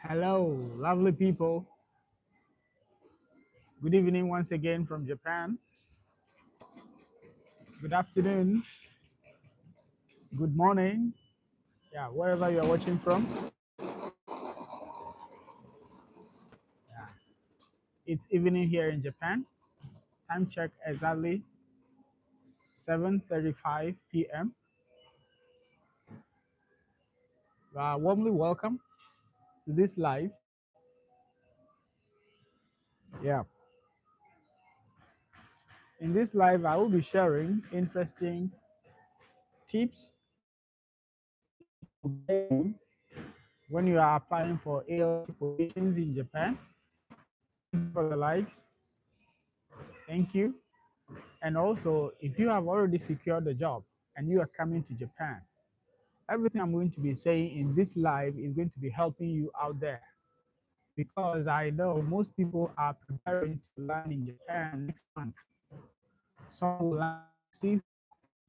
Hello, lovely people. Good evening once again from Japan. Good afternoon. Good morning. Yeah, wherever you are watching from. Yeah, it's evening here in Japan. Time check exactly 7:35 p.m. Warmly welcome to this live. Yeah, in this live, I will be sharing interesting tips when you are applying for ALT positions in Japan. Thank you for the likes. Thank you. And also, if you have already secured the job and you are coming to Japan, everything I'm going to be saying in this live is going to be helping you out there because I know most people are preparing to land in Japan next month. Some will land 6th,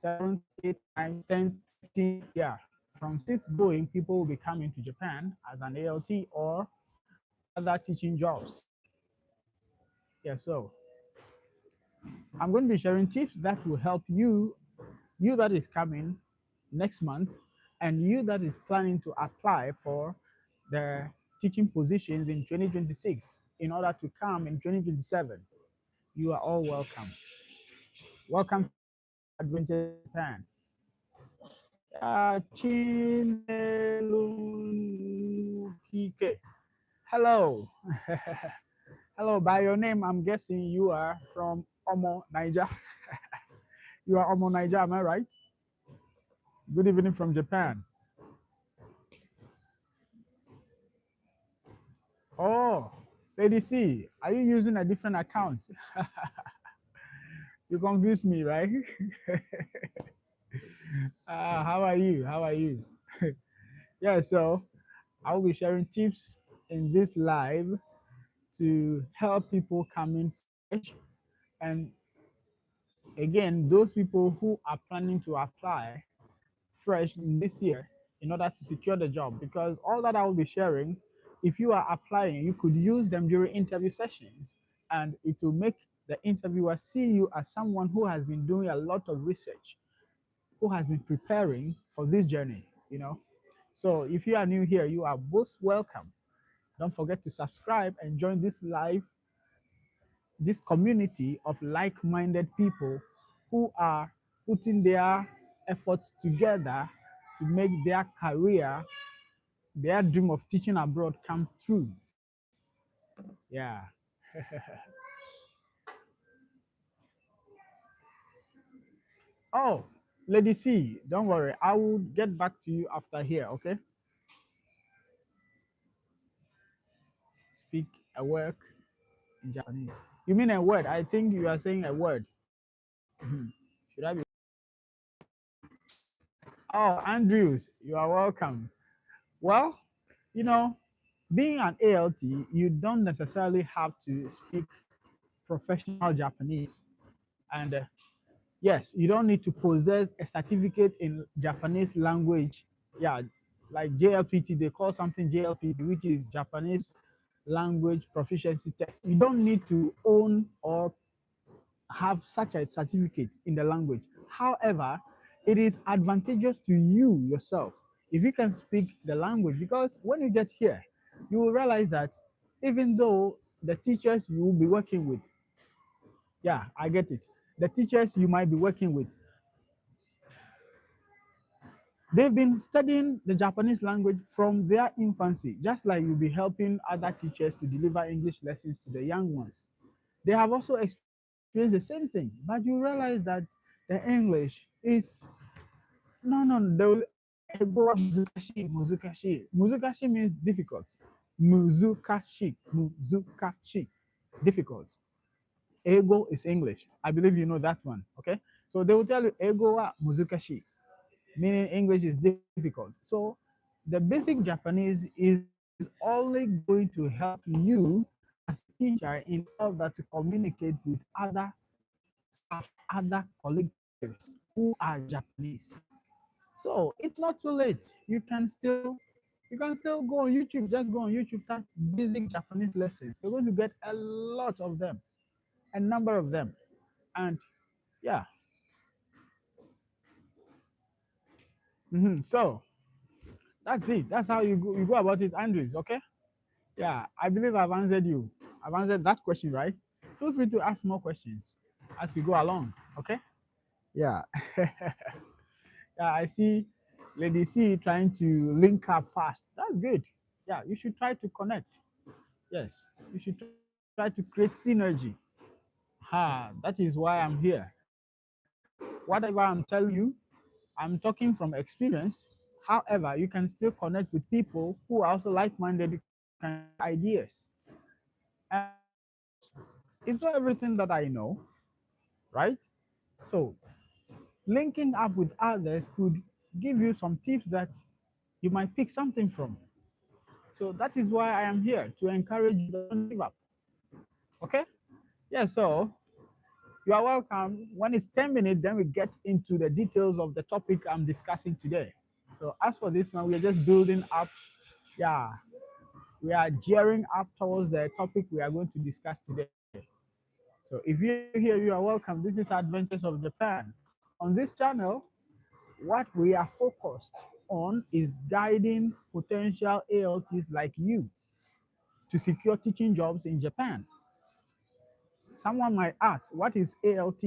7th, 8th, 9th, 10th, 15th. Yeah. From 6th going, people will be coming to Japan as an ALT or other teaching jobs. Yeah, so I'm going to be sharing tips that will help you that is coming next month, and you that is planning to apply for the teaching positions in 2026 in order to come in 2027. You are all welcome. Welcome to Adventure Japan. Chinelukike. Hello. Hello, by your name, I'm guessing you are from Omo, Niger. You are Omo, Niger, am I right? Good evening from Japan. Oh, Lady C, are you using a different account? You confused me, right? How are you? How are you? Yeah, so I will be sharing tips in this live to help people come in fresh. And again, those people who are planning to apply fresh in this year in order to secure the job. Because all that I will be sharing, if you are applying, you could use them during interview sessions and it will make the interviewer see you as someone who has been doing a lot of research, who has been preparing for this journey. So if you are new here, you are most welcome. Don't forget to subscribe and join this community of like-minded people who are putting their efforts together to make their career, their dream of teaching abroad come true. Yeah. Oh, Lady C, don't worry. I will get back to you after here, okay? Speak a word in Japanese. You mean a word? I think you are saying a word. Mhm. Should I be? Oh, Andrews, you are welcome. Well, you know, being an ALT, you don't necessarily have to speak professional Japanese. And yes, you don't need to possess a certificate in Japanese language. Yeah, like JLPT, they call something JLPT, which is Japanese language proficiency test. You don't need to own or have such a certificate in the language. However, it is advantageous to you yourself if you can speak the language, because when you get here, you will realize that even though the teachers you will be working with, yeah, I get it, the teachers you might be working with, they've been studying the Japanese language from their infancy, just like you'll be helping other teachers to deliver English lessons to the young ones. They have also experienced the same thing, but you realize that the English is no. Muzukashi, muzukashi. Muzukashi means difficult. Muzukashi, difficult. Ego is English. I believe you know that one. Okay, so they will tell you ego wa muzukashi, meaning English is difficult. So the basic Japanese is only going to help you as a teacher in order to communicate with other staff, other colleagues who are Japanese. So it's not too late. You can still You can still go on YouTube, just go on YouTube, type basic Japanese lessons. You're going to get a lot of them, a number of them. And yeah, so that's it. That's how you go about it, Andrews. Okay. Yeah, I believe I've answered you. I've answered that question, right? Feel free to ask more questions as we go along. Okay. Yeah. Yeah, I see Lady C trying to link up fast. That's good. Yeah, you should try to connect. Yes, you should try to create synergy. That is why I'm here. Whatever I'm telling you, I'm talking from experience. However, you can still connect with people who are also like-minded. You can share ideas. And it's not everything that I know, right? So linking up with others could give you some tips that you might pick something from. So that is why I am here to encourage you that don't give up. Okay? Yeah, so you are welcome. When it's 10 minutes, then we get into the details of the topic I'm discussing today. So as for this one, we are just building up. Yeah, we are gearing up towards the topic we are going to discuss today. So if you're new here, you are welcome. This is Adventures of Japan. On this channel, what we are focused on is guiding potential ALTs like you to secure teaching jobs in Japan. Someone might ask, what is ALT?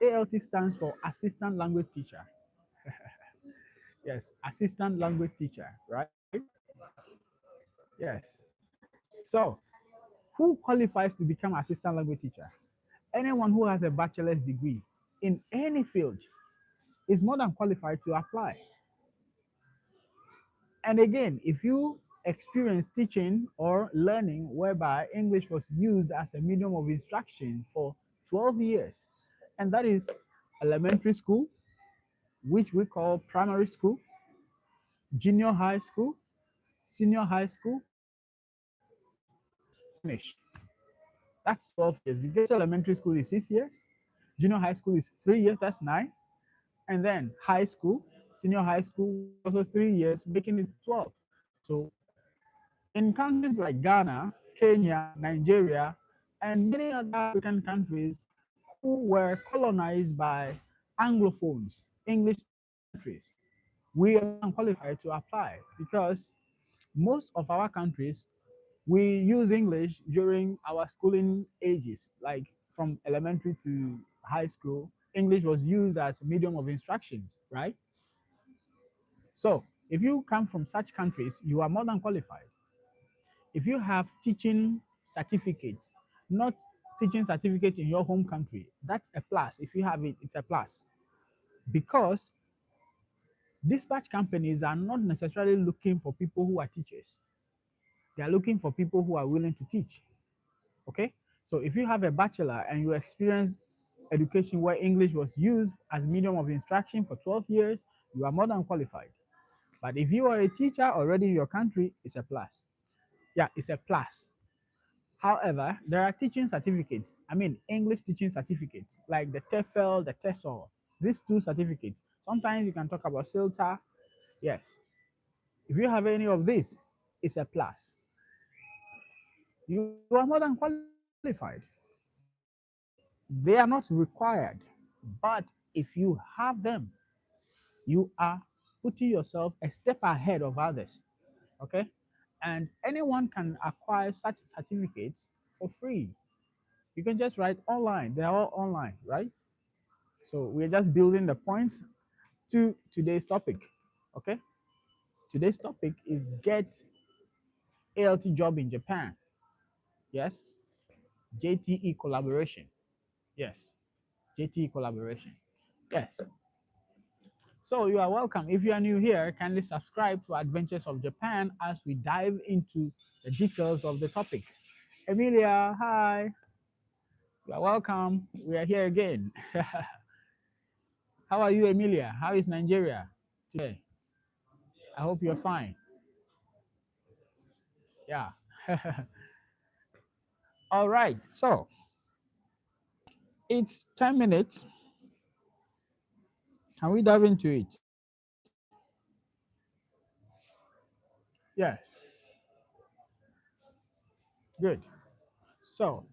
ALT stands for Assistant Language Teacher. Yes, Assistant Language Teacher, right? Yes. So, who qualifies to become Assistant Language Teacher? Anyone who has a bachelor's degree in any field is more than qualified to apply. And again, if you experience teaching or learning whereby English was used as a medium of instruction for 12 years, and that is elementary school, which we call primary school, junior high school, senior high school, finish. That's 12 years because elementary school is 6 years, junior high school is 3 years, that's 9, and then high school, senior high school, which is also 3 years, making it 12. So in countries like Ghana, Kenya, Nigeria, and many other African countries who were colonized by Anglophones, English speaking countries, we are more than qualified to apply because most of our countries we use English during our schooling ages, like from elementary to high school. English was used as a medium of instructions, right? So if you come from such countries, you are more than qualified. If you have teaching certificate, not teaching certificate in your home country, that's a plus. If you have it, it's a plus. Because dispatch companies are not necessarily looking for people who are teachers. They are looking for people who are willing to teach. Okay? So if you have a bachelor and you experience education where English was used as medium of instruction for 12 years, you are more than qualified. But if you are a teacher already in your country, it's a plus. Yeah, it's a plus. However, there are teaching certificates. I mean, English teaching certificates like the TEFL, the TESOL. These two certificates. Sometimes you can talk about CILTA. Yes. If you have any of these, it's a plus. You are more than qualified. They are not required, but if you have them, you are putting yourself a step ahead of others. Okay? And anyone can acquire such certificates for free. You can just write online. They're all online, right? So we're just building the points to today's topic. Okay? Today's topic is get ALT job in Japan. Yes? JTE collaboration. Yes. JTE collaboration. Yes. So you are welcome. If you are new here, kindly subscribe to Adventures of Japan as we dive into the details of the topic. Emilia, hi. You are welcome. We are here again. How are you, Emilia? How is Nigeria today? I hope you're fine. Yeah. All right. So it's 10 minutes. Can we dive into it? Yes, good. So,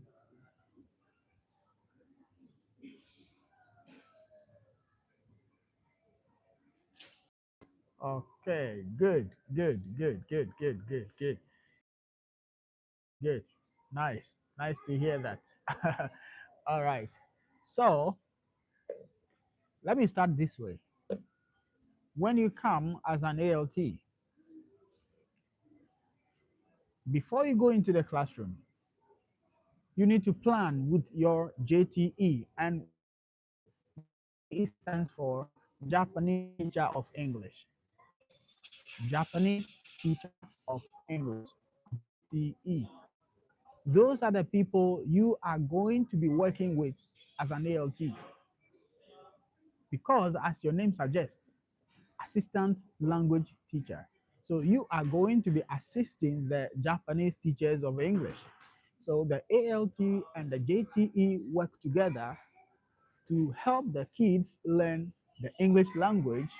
okay, good, good, good, good, good, good, good, good. Nice, nice to hear that. All right. So, let me start this way. When you come as an ALT, before you go into the classroom, you need to plan with your JTE, and JTE stands for Japanese Teacher of English. Japanese Teacher of English, JTE. Those are the people you are going to be working with as an ALT because, as your name suggests, assistant language teacher. So you are going to be assisting the Japanese teachers of English. So the ALT and the JTE work together to help the kids learn the English language,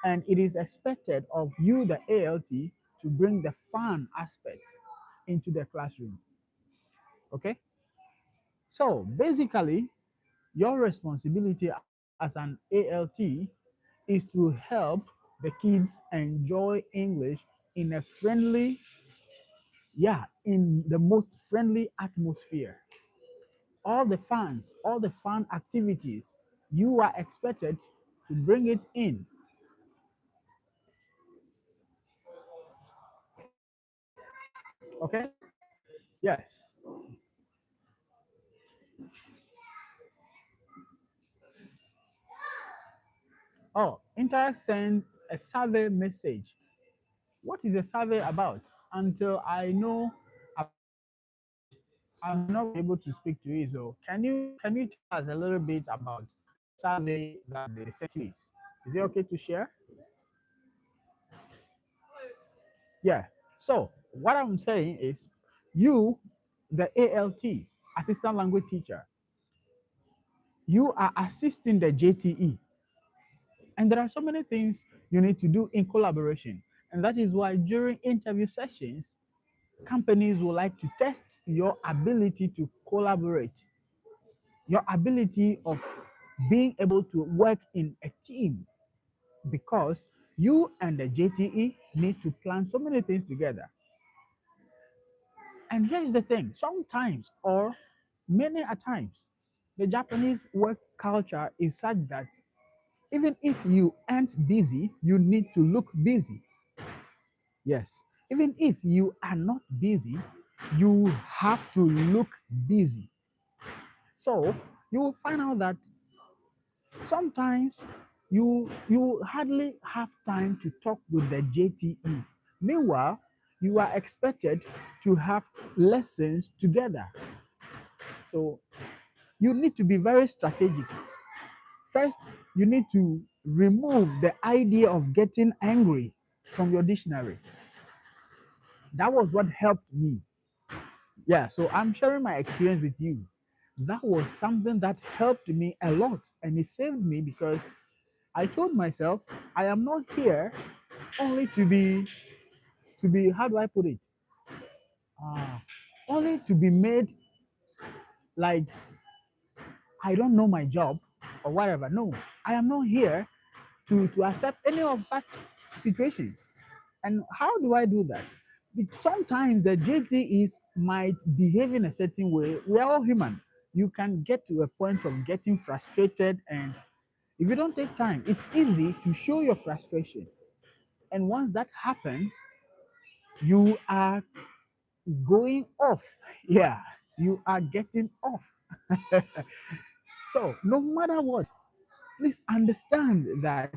and it is expected of you, the ALT, to bring the fun aspect into the classroom. Okay? So basically, your responsibility as an ALT is to help the kids enjoy English in a friendly, yeah, in the most friendly atmosphere. All the fun activities, you are expected to bring it in. Okay? Yes. Oh, Interact send a survey message. What is a survey about? Until I know I'm not able to speak to you. So can you tell us a little bit about survey that they sent, please? Is it okay to share? Yeah. So what I'm saying is, you, the ALT, assistant language teacher, you are assisting the JTE, and there are so many things you need to do in collaboration, and that is why during interview sessions, companies will like to test your ability to collaborate, your ability of being able to work in a team, because you and the JTE need to plan so many things together. And here's the thing, sometimes or many a times, the Japanese work culture is such that even if you aren't busy, you need to look busy. Yes. Even if you are not busy, you have to look busy. So you will find out that sometimes you hardly have time to talk with the JTE. Meanwhile, you are expected to have lessons together. So you need to be very strategic. First, you need to remove the idea of getting angry from your dictionary. That was what helped me. Yeah, so I'm sharing my experience with you. That was something that helped me a lot, and it saved me because I told myself I am not here only to be how do I put it? Uh, only to be made like I don't know my job or whatever. No, I am not here to accept any of such situations. And how do I do that? Sometimes the JTEs might behave in a certain way. We are all human. You can get to a point of getting frustrated, and if you don't take time, it's easy to show your frustration. And once that happens, you are going off. Yeah, you are getting off. So, no matter what, please understand that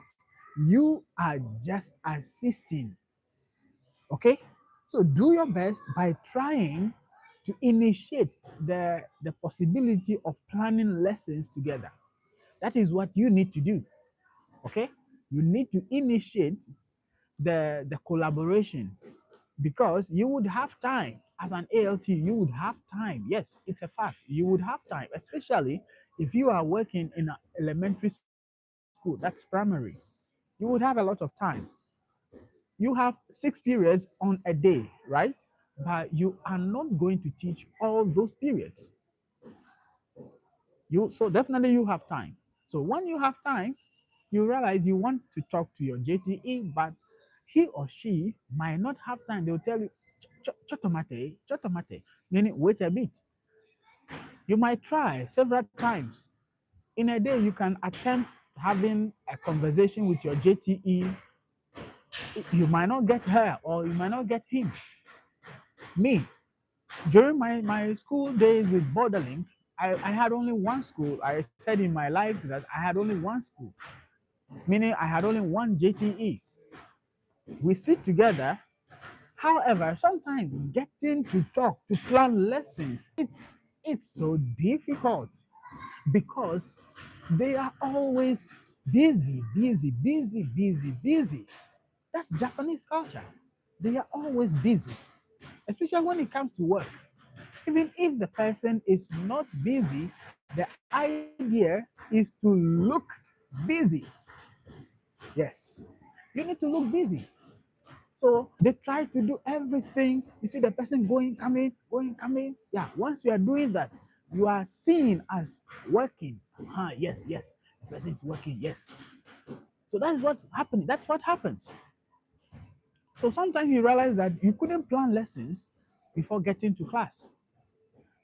you are just assisting. Okay? So, do your best by trying to initiate the possibility of planning lessons together. That is what you need to do. Okay? You need to initiate the collaboration, because you would have time as an ALT. You would have time. Yes, it's a fact. You would have time, especially if you are working in an elementary school, that's primary. You would have a lot of time. You have 6 periods on a day, right? But you are not going to teach all those periods. So definitely you have time. So when you have time, you realize you want to talk to your JTE, but he or she might not have time. They'll tell you, chotomate, chotomate, meaning wait a bit. You might try several times. In a day, you can attempt having a conversation with your JTE. You might not get her or you might not get him. Me, during my school days with Borderlink, I had only one school. I said in my life that I had only one school, meaning I had only one JTE. We sit together. However, sometimes getting to talk, to plan lessons, it's so difficult because they are always busy, busy, busy, busy, busy. That's Japanese culture. They are always busy, especially when it comes to work. Even if the person is not busy, the idea is to look busy. Yes, you need to look busy. So they try to do everything. You see the person going, coming, going, coming. Yeah, once you are doing that, you are seen as working. Yes, yes, the person is working. Yes. So that is what's happening. That's what happens. So sometimes you realize that you couldn't plan lessons before getting to class.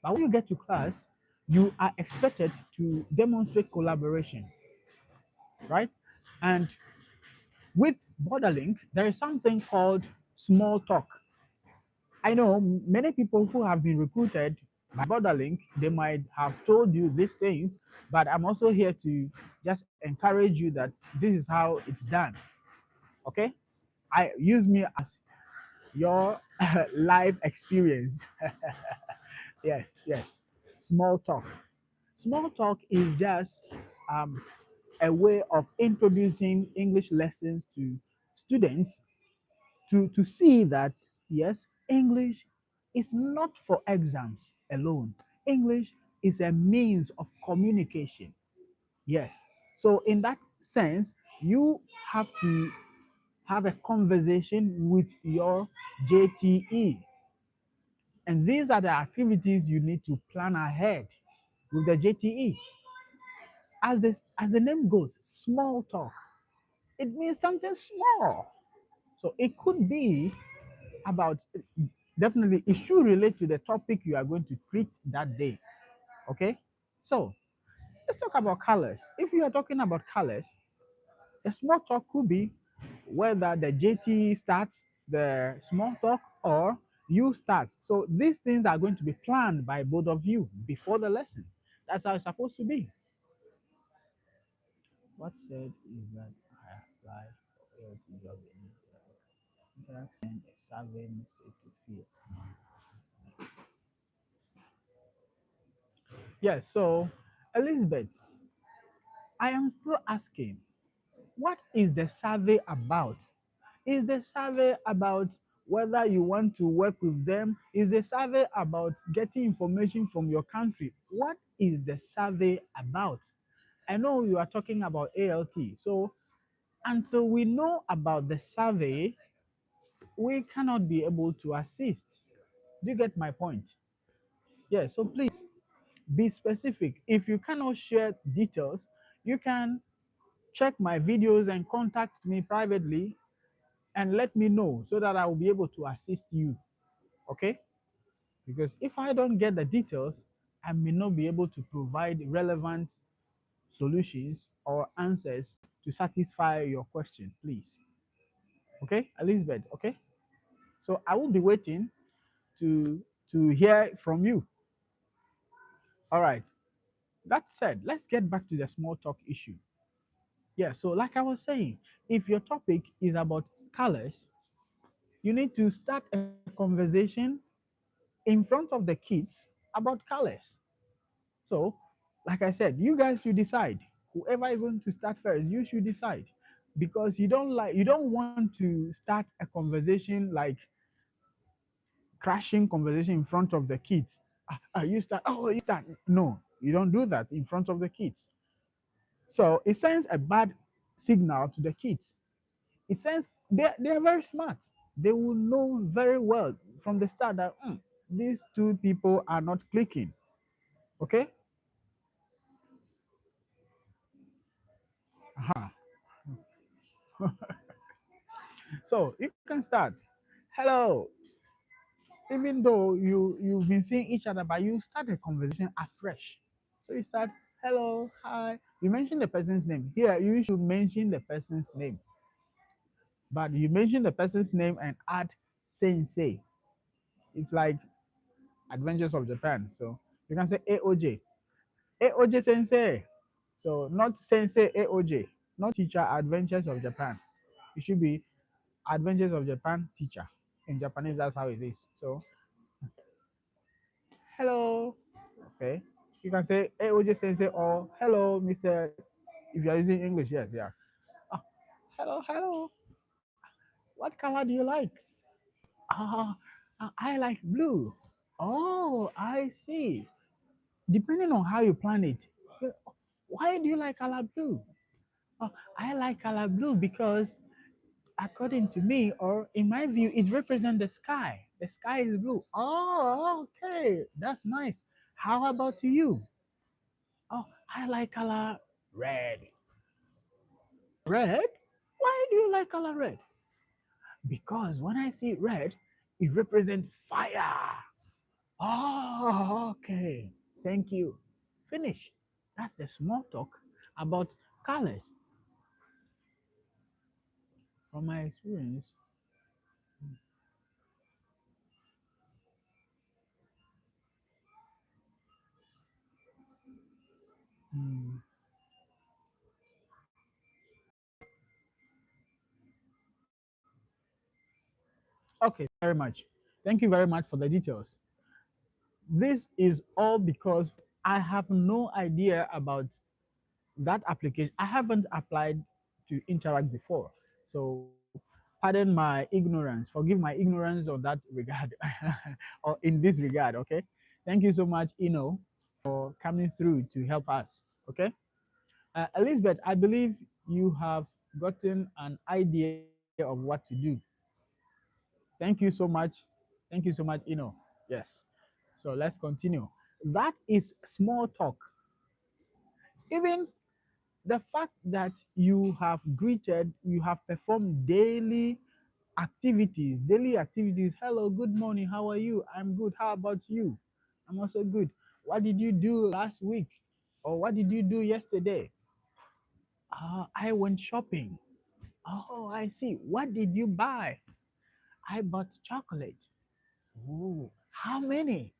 But when you get to class, you are expected to demonstrate collaboration, right? And with Borderlink, there is something called small talk. I know many people who have been recruited by Borderlink, they might have told you these things, but I'm also here to just encourage you that this is how it's done. Okay? I use me as your life experience. Yes, yes. Small talk. Small talk is just um, a way of introducing English lessons to students to see that, yes, English is not for exams alone. English is a means of communication. Yes. So, in that sense, you have to have a conversation with your JTE. And these are the activities you need to plan ahead with the JTE. As the name goes, small talk. It means something small. So it could be about, definitely it should relate to the topic you are going to treat that day. Okay? So let's talk about colors. If you are talking about colors, a small talk could be whether the JT starts the small talk or you start. So these things are going to be planned by both of you before the lesson. That's how it's supposed to be. What said is that I apply for ALT job in interaction a survey message to fill. Yes, so Elizabeth, I am still asking, what is the survey about? Is the survey about whether you want to work with them? Is the survey about getting information from your country? What is the survey about? I know you are talking about ALT. So until we know about the survey, we cannot be able to assist. Do you get my point? Yeah, so please be specific. If you cannot share details, you can check my videos and contact me privately and let me know so that I will be able to assist you. Okay? Because if I don't get the details, I may not be able to provide relevant solutions or answers to satisfy your question, please. Okay, Elizabeth, okay? So I will be waiting to to hear from you. All right. That said, let's get back to the small talk issue. Yeah, so like I was saying, if your topic is about colors, you need to start a conversation in front of the kids about colors. So, like I said, you guys should decide. Whoever is going to start first, you should decide. Because you don't want to start a conversation like crashing conversation in front of the kids. You start, oh, you start. No, you don't do that in front of the kids. So it sends a bad signal to the kids. It sends they are very smart. They will know very well from the start that these two people are not clicking. Okay. Uh-huh. So you can start. Hello. Even though you've been seeing each other, but you start a conversation afresh. So you start, hello, hi. You mention the person's name. Here, you should mention the person's name, but you mention the person's name and add sensei. It's like Adventures of Japan. So you can say AOJ, AOJ sensei. So not sensei AOJ, not teacher Adventures of Japan. It should be Adventures of Japan teacher. In Japanese, that's how it is. So hello. Okay. You can say AOJ sensei or hello, Mr. If you are using English, yes, yeah. Ah, hello, hello. What color do you like? Ah, I like blue. Oh, I see. Depending on how you plan it. Why do you like color blue? Oh, I like color blue because according to me, or in my view, it represents the sky. The sky is blue. Oh, okay. That's nice. How about you? Oh, I like color red. Red? Why do you like color red? Because when I see red, it represents fire. Oh, okay. Thank you. Finish. That's the small talk about colors. From my experience. Hmm. Okay, very much. Thank you very much for the details. This is all because I have no idea about that application. I haven't applied to Interact before. So pardon my ignorance. Forgive my ignorance on that regard or in this regard. Okay. Thank you so much, for coming through to help us. Okay. Elizabeth, I believe you have gotten an idea of what to do. Thank you so much. Thank you so much, Yes. So let's continue. That is small talk. Even the fact that you have greeted, you have performed daily activities. Hello, good morning. How are you? I'm good. How about you? I'm also good. What did you do last week? Or what did you do yesterday? I went shopping. Oh, I see. What did you buy? I bought chocolate. Oh, how many?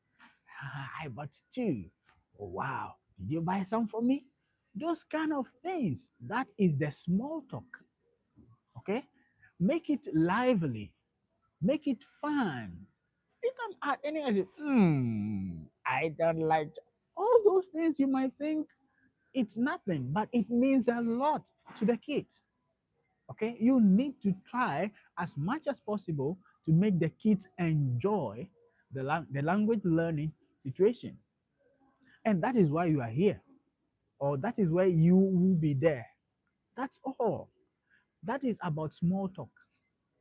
I bought two. Oh, wow. Did you buy some for me? Those kind of things. That is the small talk. Okay? Make it lively. Make it fun. You can add any other. I don't like all those things. You might think it's nothing, but it means a lot to the kids. Okay, you need to try as much as possible to make the kids enjoy the language learning situation, and that is why you are here, or that is why you will be there. That's all. That is about small talk.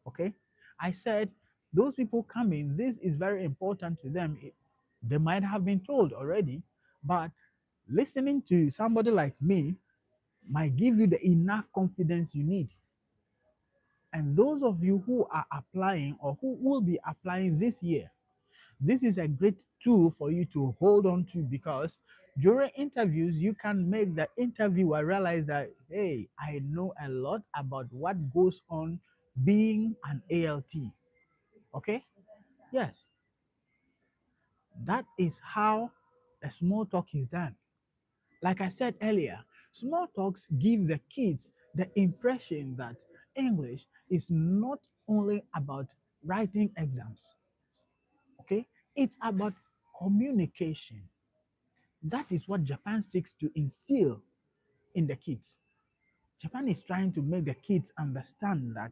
Okay, I said those people coming, this is very important to them. They might have been told already, but listening to somebody like me might give you the enough confidence you need. And those of you who are applying or who will be applying this year, this is a great tool for you to hold on to, because during interviews, you can make the interviewer realize that, hey, I know a lot about what goes on being an ALT. Okay? Yes, that is how a small talk is done. Like I said earlier, small talks give the kids the impression that English is not only about writing exams, okay? It's about communication. That is what Japan seeks to instill in the kids. Japan is trying to make the kids understand that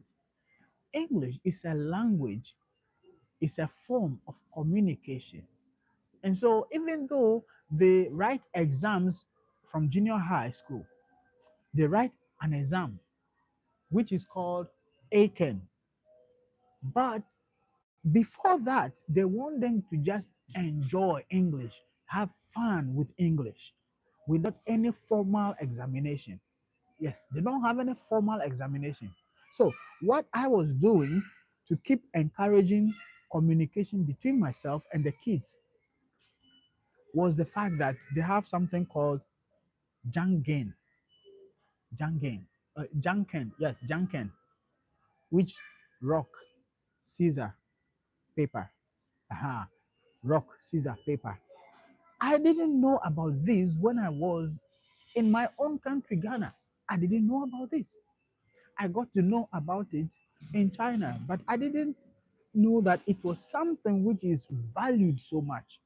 English is a language, it's a form of communication. And so, even though they write exams from junior high school, they write an exam which is called ACAN. But before that, they want them to just enjoy English, have fun with English without any formal examination. Yes, they don't have any formal examination. So, what I was doing to keep encouraging communication between myself and the kids was the fact that they have something called Jangen, Jangen, Janken, yes, Janken, which rock, scissor, paper. Aha, rock, scissor, paper. I didn't know about this when I was in my own country, Ghana. I didn't know about this. I got to know about it in China, but I didn't know that it was something which is valued so much.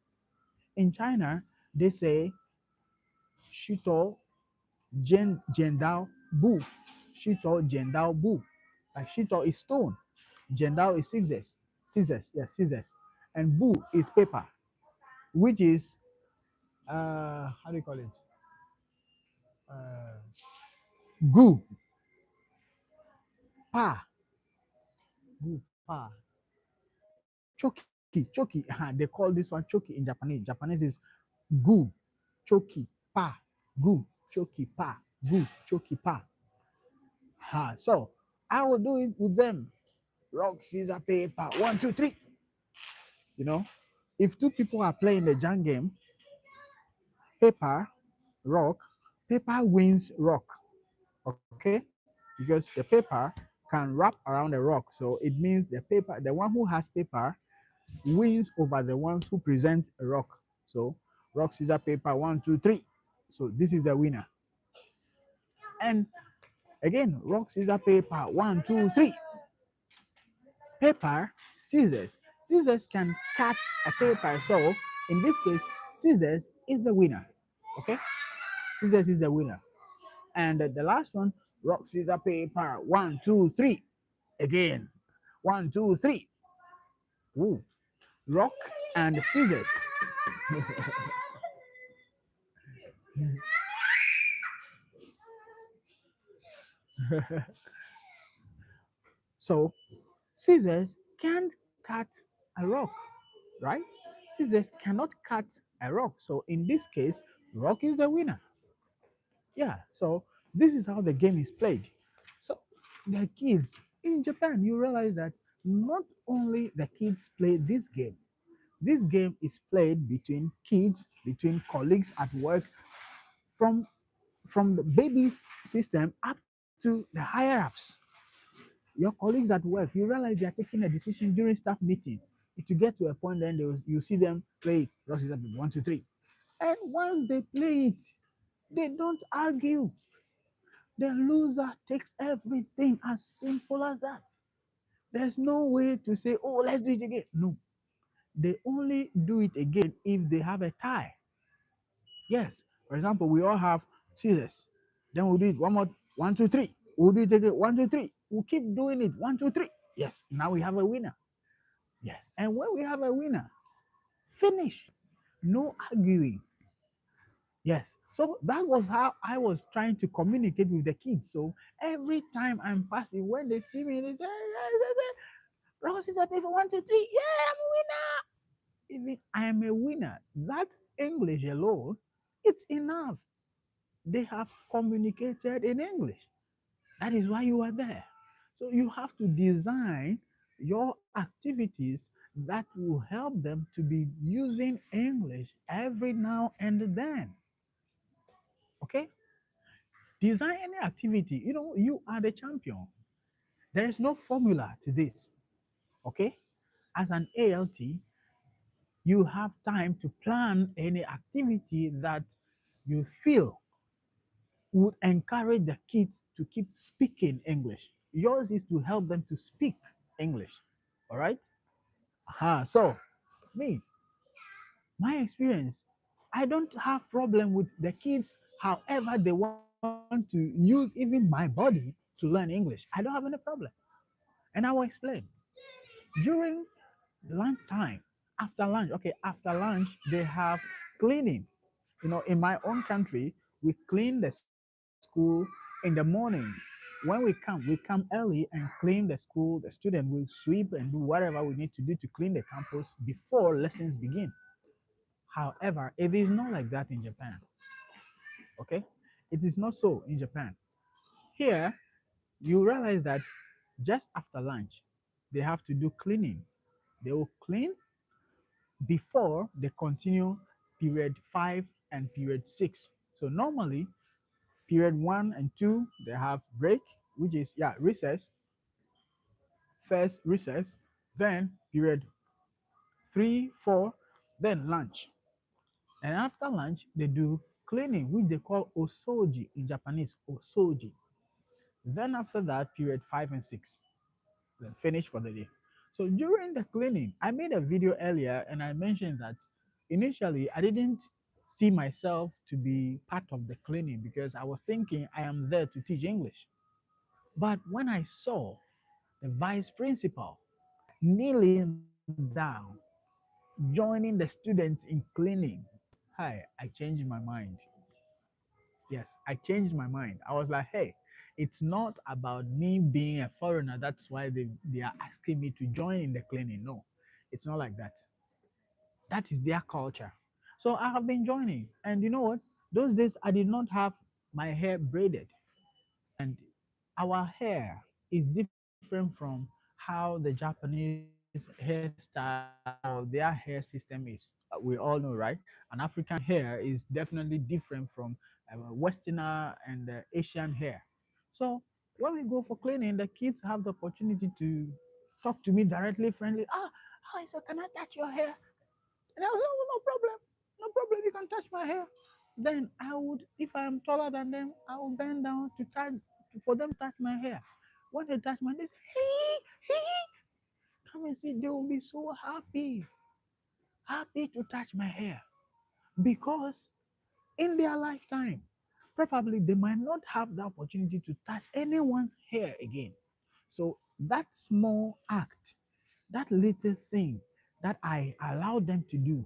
In China, they say Shito Jendao Bu. Shito Jendao Bu. Like Shito is stone, Jendao is scissors. Scissors, yes, scissors. And Bu is paper, which is how do you call it? Uh, Gu, pa, gu, pa, choki, choki. They call this one choki in Japanese. Japanese is gu, choki, pa, gu, choki, pa, gu, choki, pa. So I will do it with them. Rock, scissors, paper. One, two, three. You know, if two people are playing the jang game, paper, rock, paper wins rock. Okay, because the paper can wrap around the rock. So it means the one who has paper wins over the ones who present a rock. So rock, scissors, paper, one, two, three. So this is the winner. And again, rock, scissors, paper, one, two, three. Paper, scissors. Scissors can cut a paper. So in this case, scissors is the winner. Okay, scissors is the winner. And the last one, rock, scissors, paper, one, two, three. Again, one, two, three. Ooh, rock and scissors. So scissors can't cut a rock, right? Scissors cannot cut a rock. So in this case, rock is the winner. Yeah. So this is how the game is played. So the kids in Japan, you realize that not only the kids play this game is played between kids, between colleagues at work, from from the baby's system up to the higher ups. Your colleagues at work, you realize they are taking a decision during staff meeting. If you get to a point, then you see them play rock, scissors, paper, one, two, three. And once they play it, they don't argue. The loser takes everything as simple as that. There's no way to say, oh, let's do it again. No, they only do it again if they have a tie. Yes. For example, we all have scissors. Then we'll do it one more, one, two, three. We'll do it again, one, two, three. We'll keep doing it, one, two, three. Yes. Now we have a winner. Yes. And when we have a winner, finish. No arguing. Yes. So that was how I was trying to communicate with the kids. So every time I'm passing, when they see me, they say, Ross is a paper, one, two, three. Yeah, I'm a winner. Even I am a winner. That English alone, it's enough. They have communicated in English. That is why you are there. So you have to design your activities that will help them to be using English every now and then. Okay? Design any activity. You know, you are the champion. There is no formula to this. Okay? As an ALT, you have time to plan any activity that you feel would encourage the kids to keep speaking English. Yours is to help them to speak English. All right? So me, my experience, I don't have problem with the kids however they want to use even my body to learn English. I don't have any problem. And I will explain. During lunch time, after lunch, okay, after lunch, they have cleaning. In my own country, we clean the school in the morning. We when we come early and clean the school. The student will sweep and do whatever we need to do to clean the campus before lessons begin. However, it is not like that in Japan. Okay, it is not so in Japan. Here, you realize that just after lunch, they have to do cleaning. They will clean before they continue period 5 and period 6. So normally, period 1 and 2, they have break, which is, yeah, recess, first recess, then period 3, 4, then lunch. And after lunch, they do cleaning, which they call osoji in Japanese, osoji. Then after that, period 5 and 6, then finish for the day. So during the cleaning, I made a video earlier and I mentioned that initially I didn't see myself to be part of the cleaning because I was thinking I am there to teach English. But when I saw the vice principal kneeling down, joining the students in cleaning, hi, I changed my mind. Yes, I changed my mind. I was like, hey, it's not about me being a foreigner. That's why they are asking me to join in the cleaning. No, it's not like that. That is their culture. So I have been joining. And you know what? Those days I did not have my hair braided. And our hair is different from how the Japanese hairstyle or their hair system is. We all know, right? An African hair is definitely different from Westerner and Asian hair. So when we go for cleaning, the kids have the opportunity to talk to me directly, friendly. Ah, hi, so can I touch your hair? And I was like, oh, no problem, no problem. You can touch my hair. Then I would, if I am taller than them, I will bend down to touch for them to touch my hair. When they touch my, they say, hey, come and see. They will be so happy to touch my hair because in their lifetime, probably they might not have the opportunity to touch anyone's hair again. So that small act, that little thing that I allowed them to do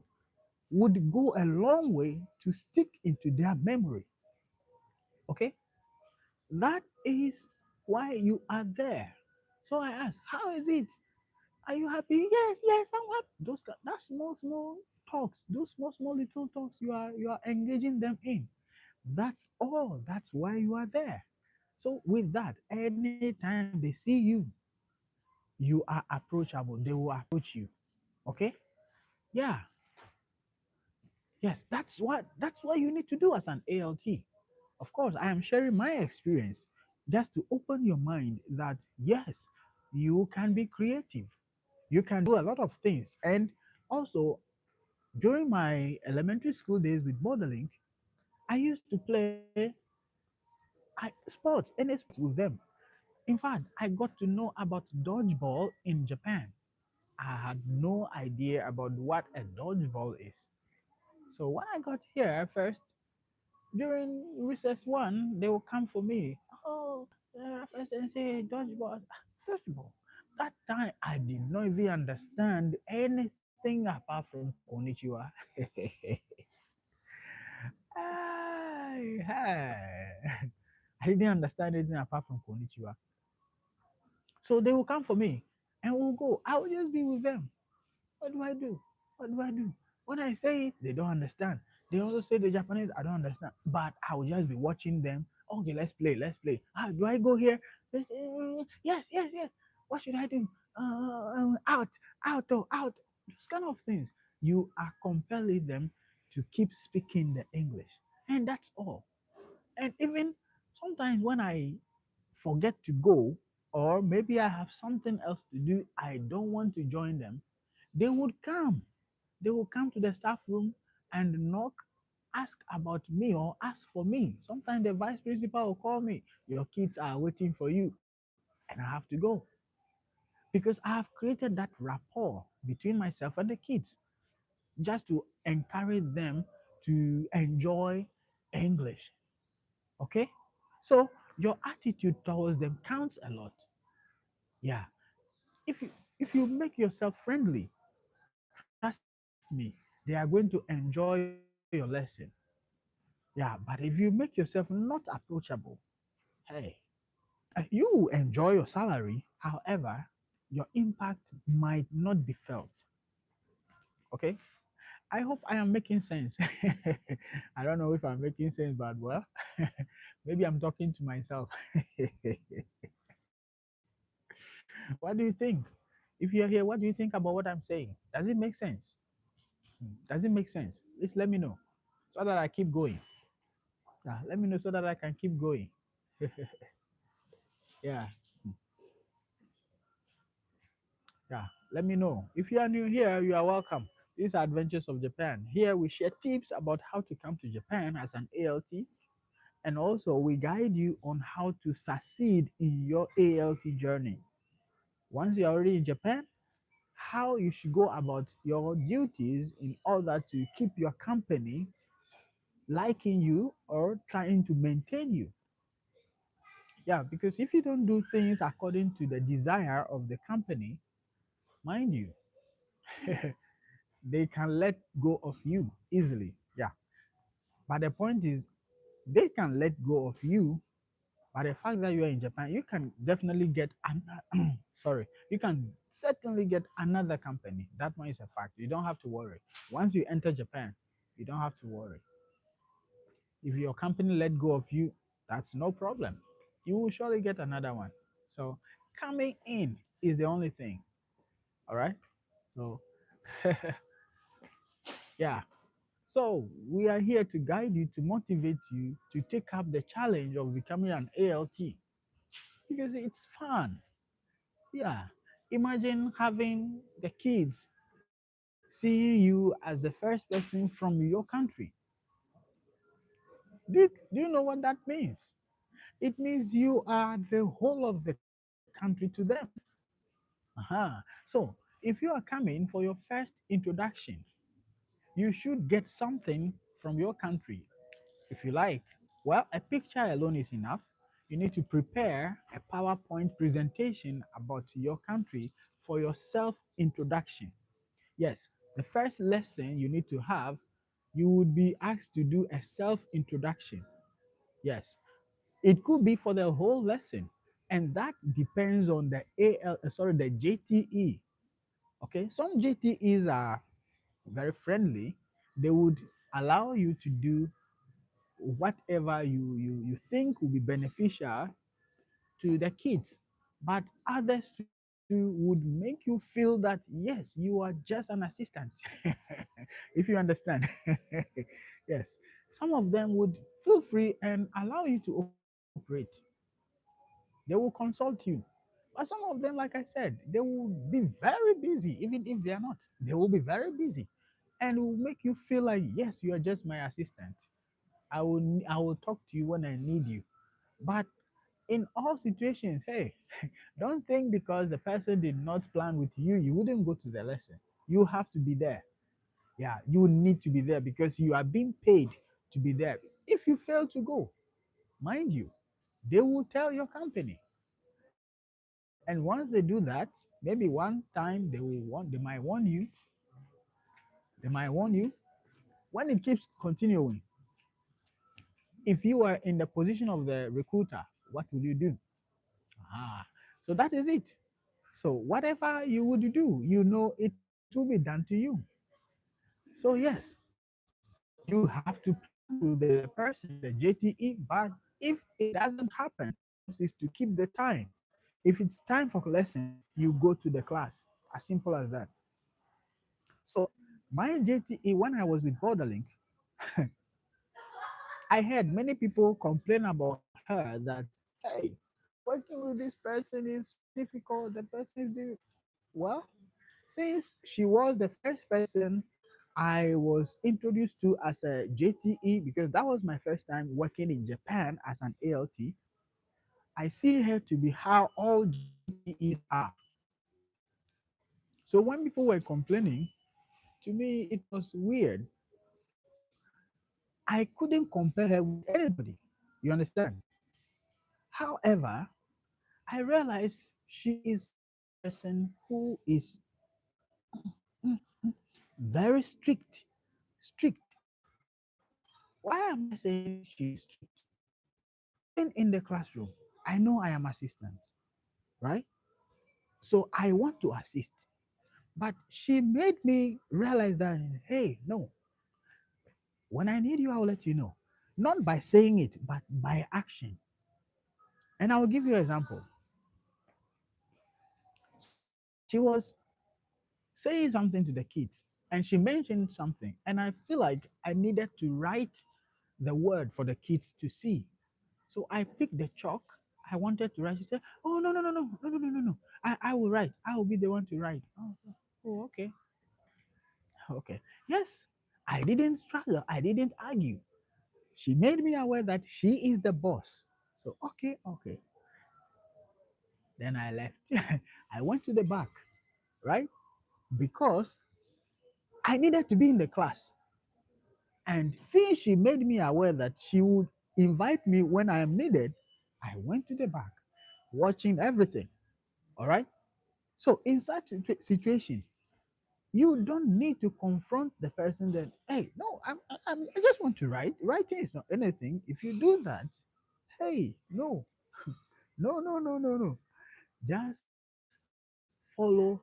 would go a long way to stick into their memory. Okay, that is why you are there. So I asked, how is it? Are you happy? Yes, yes, I'm happy. That small talks, those small little talks, you are engaging them in. That's all. That's why you are there. So with that, anytime they see you, you are approachable. They will approach you. Okay? Yeah. Yes, that's what you need to do as an ALT. Of course, I am sharing my experience just to open your mind that yes, you can be creative. You can do a lot of things. And also, during my elementary school days with Borderlink, I used to play sports, any sports with them. In fact, I got to know about dodgeball in Japan. I had no idea about what a dodgeball is. So when I got here first, during recess one, they will come for me. Oh, first and say dodgeball. Dodgeball. That time I did not even understand anything apart from konnichiwa. Hi, hi. I didn't understand anything apart from konnichiwa. So they will come for me and we'll go. I will just be with them. What do I do? What do I do? When I say it, they don't understand. They also say the Japanese, I don't understand. But I will just be watching them. Okay, let's play, let's play. Ah, do I go here? They say, yes, yes, yes. What should I do? Out, out, oh, out. Those kind of things. You are compelling them to keep speaking the English. And that's all. And even sometimes when I forget to go, or maybe I have something else to do, I don't want to join them, they would come. They will come to the staff room and knock, ask about me or ask for me. Sometimes the vice principal will call me, your kids are waiting for you, and I have to go because I have created that rapport between myself and the kids just to encourage them to enjoy English. Okay? So your attitude towards them counts a lot. Yeah. If you make yourself friendly, trust me, they are going to enjoy your lesson. Yeah, but if you make yourself not approachable, hey, You enjoy your salary, however, your impact might not be felt. Okay, I hope I am making sense. I don't know if I'm making sense, but well, maybe I'm talking to myself. What do you think? If you're here, what do you think about what I'm saying? Does it make sense? Does it make sense? Please let me know so that I keep going. Yeah, let me know so that I can keep going. Yeah, yeah. Let me know. If you are new here, you are welcome. These are Adventures of Japan. Here we share tips about how to come to Japan as an ALT, and also we guide you on how to succeed in your ALT journey. Once you're already in Japan, how you should go about your duties in order to keep your company liking you or trying to maintain you. Yeah, because if you don't do things according to the desire of the company, mind you, they can let go of you easily. Yeah. But the point is, they can let go of you. But the fact that you are in Japan, you can definitely get sorry, you can certainly get another company. That one is a fact. You don't have to worry. Once you enter Japan, you don't have to worry. If your company let go of you, that's no problem. You will surely get another one. So coming in is the only thing. All right. So yeah. So we are here to guide you, to motivate you to take up the challenge of becoming an ALT because it's fun. Yeah. Imagine having the kids seeing you as the first person from your country. Do you know what that means? It means you are the whole of the country to them. So if you are coming for your first introduction, you should get something from your country. If you like, well, a picture alone is enough. You need to prepare a PowerPoint presentation about your country for your self introduction. Yes, the first lesson you need to have, you would be asked to do a self introduction. Yes, it could be for the whole lesson, and that depends on the the JTE. Okay, some JTEs are very friendly. They would allow you to do whatever you think will be beneficial to the kids. But others too would make you feel that yes, you are just an assistant. If you understand. Yes. Some of them would feel free and allow you to operate. They will consult you. But some of them, like I said, they will be very busy, even if they are not. They will be very busy and will make you feel like, yes, you are just my assistant. I will talk to you when I need you. But in all situations, hey, don't think because the person did not plan with you, you wouldn't go to the lesson. You have to be there. Yeah, you need to be there because you are being paid to be there. If you fail to go, mind you, they will tell your company. And once they do that, maybe one time they might warn you. When it keeps continuing, if you are in the position of the recruiter, what will you do? Ah, so that is it. So whatever you would do, you know it will be done to you. So yes, you have to plan with the person, the JTE, but if it doesn't happen, all it counts is to keep the time. If it's time for lesson, you go to the class. As simple as that. So my JTE, when I was with Borderlink, I heard many people complain about her that, hey, working with this person is so difficult. The person is well, since she was the first person I was introduced to as a JTE, because that was my first time working in Japan as an ALT, I see her to be how all JTEs are. So when people were complaining, to me it was weird. I couldn't compare her with anybody. You understand? However, I realized she is one person who is very strict. Strict. Why am I saying she is strict? Even in the classroom. I know I am assistant, right? So I want to assist. But she made me realize that, hey, no, when I need you, I will let you know. Not by saying it, but by action. And I will give you an example. She was saying something to the kids, and she mentioned something, and I feel like I needed to write the word for the kids to see. So I picked the chalk. I wanted to write. She said, "Oh, no, no, no, no, no, no, no, no, no. I will write. I will be the one to write." Oh, okay. Okay. Yes. I didn't struggle. I didn't argue. She made me aware that she is the boss. So okay, okay. Then I left. I went to the back, right? Because I needed to be in the class. And since she made me aware that she would invite me when I am needed, I went to the back, watching everything. All right. So in such situation, you don't need to confront the person that, hey, no, I just want to write. Writing is not anything. If you do that, hey, no, no, no, no, no, no. Just follow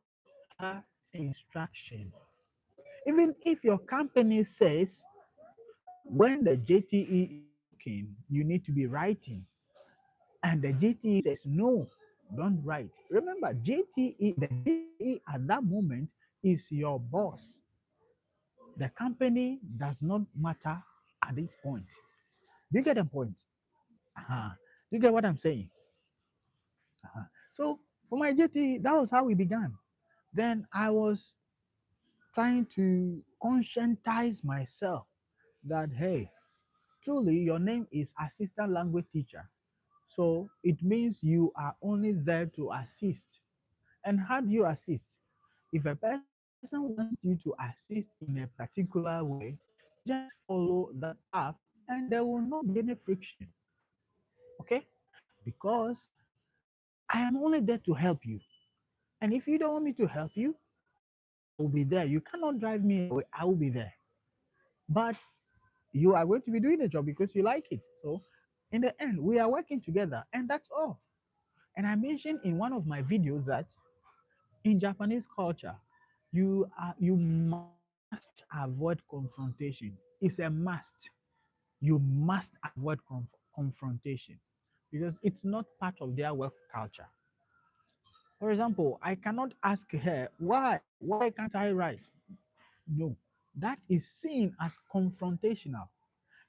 her instruction. Even if your company says when the JTE is looking, you need to be writing, and the JTE says no, don't write. Remember, the JTE at that moment is your boss. The company does not matter at this point. Do you get the point? Uh-huh. Do you get what I'm saying? Uh-huh. So for my JTE, that was how we began. Then I was trying to conscientize myself that, hey, truly your name is assistant language teacher. So it means you are only there to assist. And how do you assist? If a person wants you to assist in a particular way, just follow that path and there will not be any friction. Okay? Because I am only there to help you. And if you don't want me to help you, I will be there. You cannot drive me away. I will be there. But you are going to be doing the job because you like it. So in the end, we are working together, and that's all. And I mentioned in one of my videos that in Japanese culture, you must avoid confrontation. It's a must. You must avoid confrontation because it's not part of their work culture. For example, I cannot ask her why can't I write? No, that is seen as confrontational.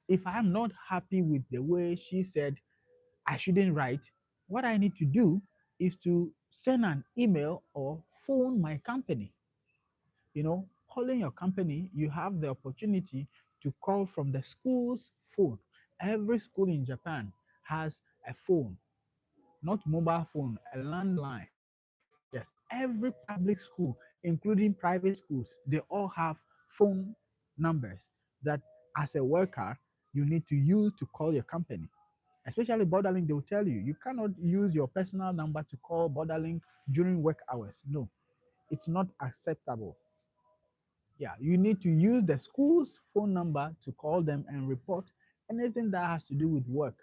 If I am not happy with the way she said I shouldn't write, what I need to do is to send an email or phone my company. Calling your company, you have the opportunity to call from the school's phone. Every school in Japan has a phone, not mobile phone, a landline. Yes, every public school, including private schools, they all have phone numbers that as a worker you need to use to call your company. Especially Borderlink, they will tell you you cannot use your personal number to call Borderlink during work hours. No, it's not acceptable. Yeah, you need to use the school's phone number to call them and report anything that has to do with work.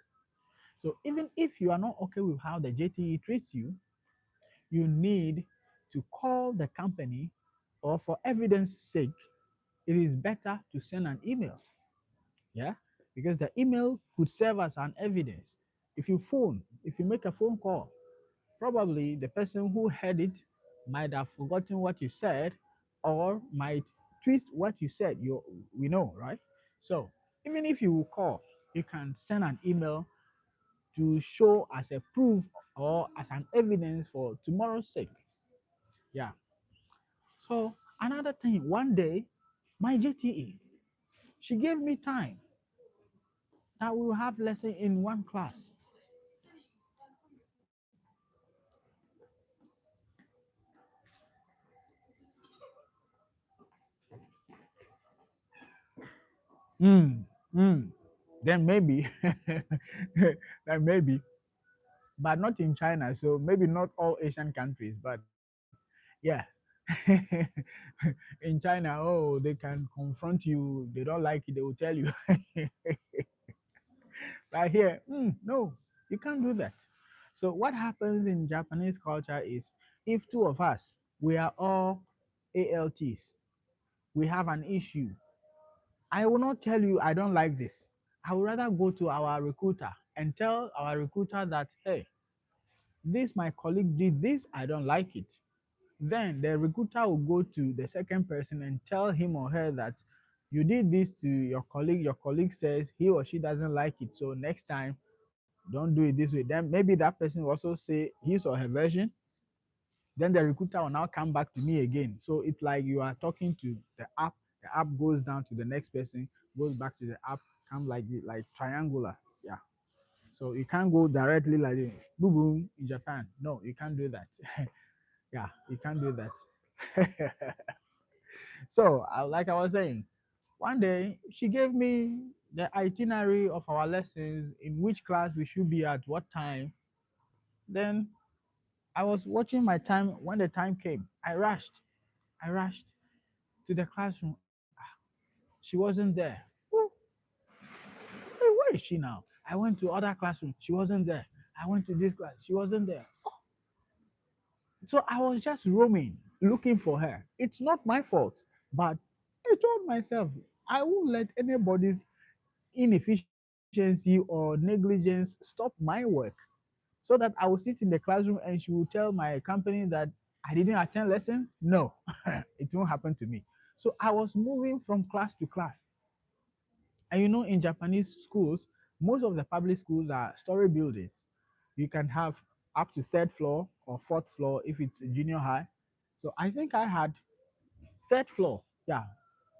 So even if you are not okay with how the JTE treats you, you need to call the company, or for evidence sake, it is better to send an email. Yeah, because the email could serve as an evidence. If you make a phone call, probably the person who heard it might have forgotten what you said or might twist what you said. We know, right? So even if you call, you can send an email to show as a proof or as an evidence for tomorrow's sake. Yeah. So another thing, one day, my JTE, she gave me time that we will have lesson in one class. Mm, mm. Then maybe, then maybe, but not in China. So maybe not all Asian countries, but yeah. In China, oh, they can confront you. They don't like it. They will tell you. But here, no, you can't do that. So what happens in Japanese culture is if two of us, we are all ALTs, we have an issue. I will not tell you I don't like this. I would rather go to our recruiter and tell our recruiter that, hey, this my colleague did this, I don't like it. Then the recruiter will go to the second person and tell him or her that you did this to your colleague says he or she doesn't like it. So next time, don't do it this way. Then maybe that person will also say his or her version. Then the recruiter will now come back to me again. So it's like you are talking to the app goes down to the next person, goes back to the app, come like triangular. Yeah. So you can't go directly like this, boom boom in Japan. No, you can't do that. Yeah, you can't do that. So, like I was saying, one day she gave me the itinerary of our lessons, in which class we should be at what time. Then I was watching my time. When the time came, I rushed to the classroom. She wasn't there. Oh, hey, where is she now? I went to other classroom. She wasn't there. I went to this class. She wasn't there. So I was just roaming, looking for her. It's not my fault, but I told myself I won't let anybody's inefficiency or negligence stop my work, so that I will sit in the classroom and she will tell my company that I didn't attend lesson. No, it won't happen to me. So I was moving from class to class. And in Japanese schools, most of the public schools are story buildings. You can have up to third floor or fourth floor if it's junior high. So I think I had third floor. Yeah,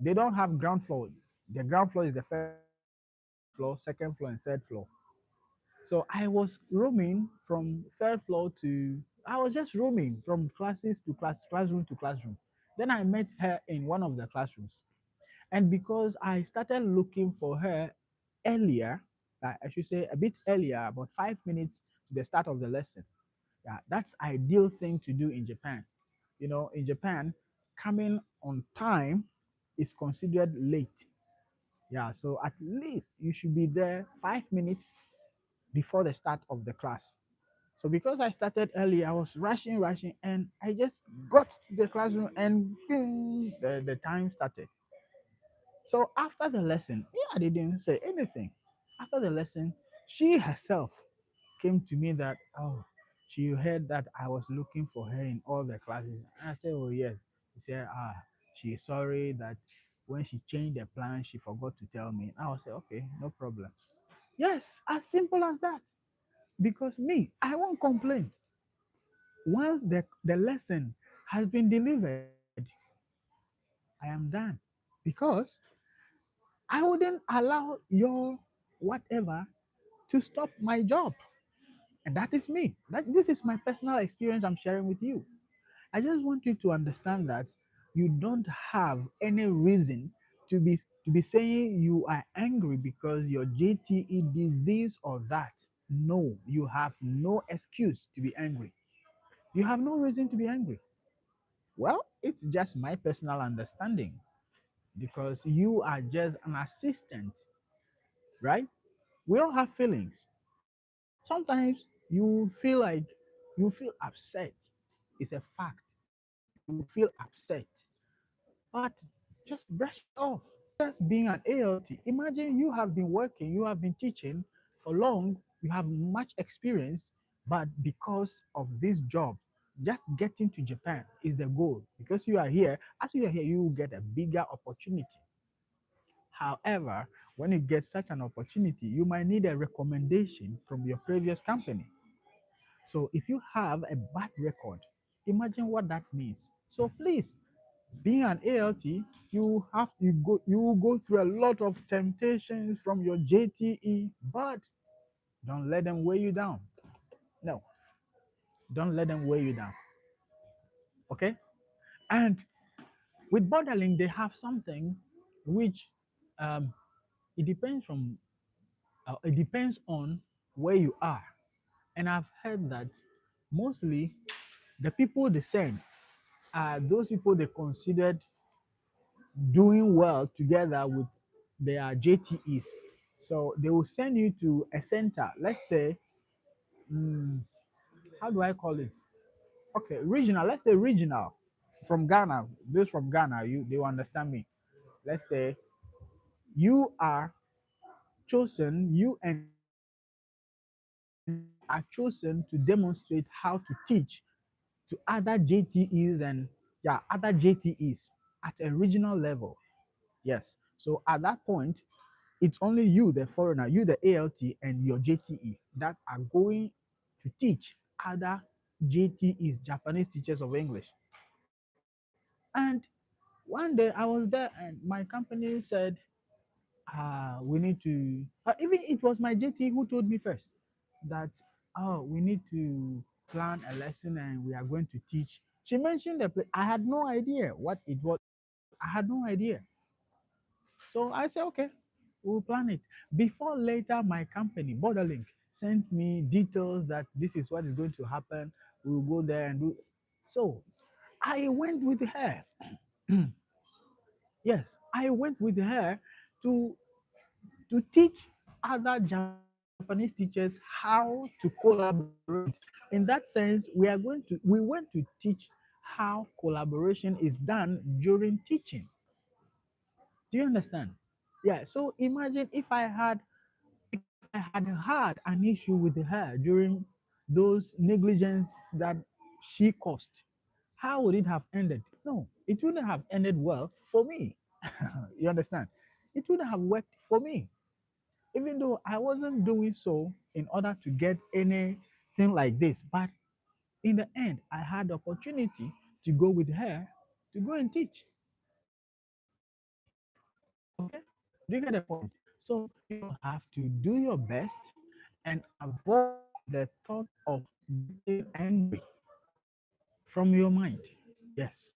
they don't have ground floor. The ground floor is the first floor, second floor, and third floor. So I was roaming from third floor to, I was just roaming from classes to classroom to classroom. Then I met her in one of the classrooms. And because I started looking for her earlier, I should say a bit earlier, about 5 minutes to the start of the lesson. Yeah, that's ideal thing to do in Japan. In Japan, coming on time is considered late. Yeah, so at least you should be there 5 minutes before the start of the class. So because I started early, I was rushing, and I just got to the classroom and ding, the time started. So after the lesson, yeah, I didn't say anything. After the lesson, she herself came to me that, oh, she heard that I was looking for her in all the classes. And I said, oh, yes. He said, she's sorry that when she changed the plan, she forgot to tell me. I was say, okay, no problem. Yes, as simple as that. Because me, I won't complain. Once the lesson has been delivered, I am done. Because I wouldn't allow your whatever to stop my job. And that is me. This is my personal experience I'm sharing with you. I just want you to understand that you don't have any reason to be saying you are angry because your JTE did this or that. No, you have no excuse to be angry. You have no reason to be angry. Well, it's just my personal understanding because you are just an assistant, right? We all have feelings. Sometimes you feel like you feel upset. It's a fact. You feel upset. But just brush it off. Just being an ALT. Imagine you have been working, you have been teaching for long, you have much experience, but because of this job, just getting to Japan is the goal. Because you are here, as you are here, you will get a bigger opportunity. However, when you get such an opportunity, you might need a recommendation from your previous company. So if you have a bad record, imagine what that means. So please, being an ALT, you will go through a lot of temptations from your JTE, but don't let them weigh you down. No, don't let them weigh you down. Okay? And with Borderlink, they have something which um, it depends on where you are. And I've heard that mostly the people they send are those people they considered doing well together with their JTEs. So they will send you to a center. Let's say how do I call it? Okay, regional. Let's say regional from Ghana. Those from Ghana, they will understand me. Let's say you are chosen, you and your JTE are chosen to demonstrate how to teach to other JTEs and yeah, other JTEs at a regional level. Yes. So at that point, it's only you, the foreigner, you, the ALT, and your JTE that are going to teach other JTEs, Japanese teachers of English. And one day I was there, and my company said, we need to, even it was my JTE who told me first that, oh, we need to plan a lesson and we are going to teach. She mentioned the place. I had no idea what it was. I had no idea. So I said, okay, we'll plan it. Before later, my company, Borderlink, sent me details that this is what is going to happen. We'll go there and do. So I went with her. Yes, I went with her to teach other Japanese teachers how to collaborate. In that sense, we went to teach how collaboration is done during teaching. Do you understand? Yeah. So imagine if I had an issue with her during those negligence that she caused, how would it have ended? No, it wouldn't have ended well for me. You understand? It wouldn't have worked for me, even though I wasn't doing so in order to get anything like this. But in the end, I had the opportunity to go with her to go and teach. Okay? Do you get the point? So you have to do your best and avoid the thought of getting angry from your mind. Yes.